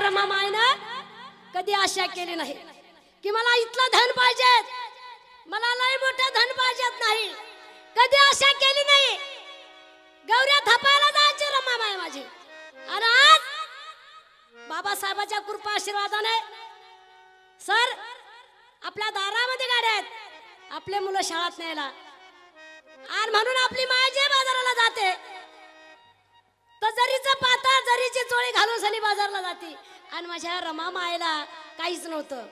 रमा मायनं कधी आशा केली नाही की मला इथलं धन पाहिजे, मला लय मोठं धन पाहिजेत नाही, कधी आशा केली नाही. गौऱ्या थपायला जायची रमा माय माझी. आणि आज बाबासाहेबाच्या कृपा आशीर्वादाने सर आपल्या दारामध्ये गाड्या आहेत, आपले मुलं शाळेत न्यायला. आणि म्हणून आपली माय जे बाजाराला जाते तर जरीचं पाता जरीची चोळी घालून सनी बाजारला जाते. आणि माझ्या रमा मायला काहीच नव्हतं.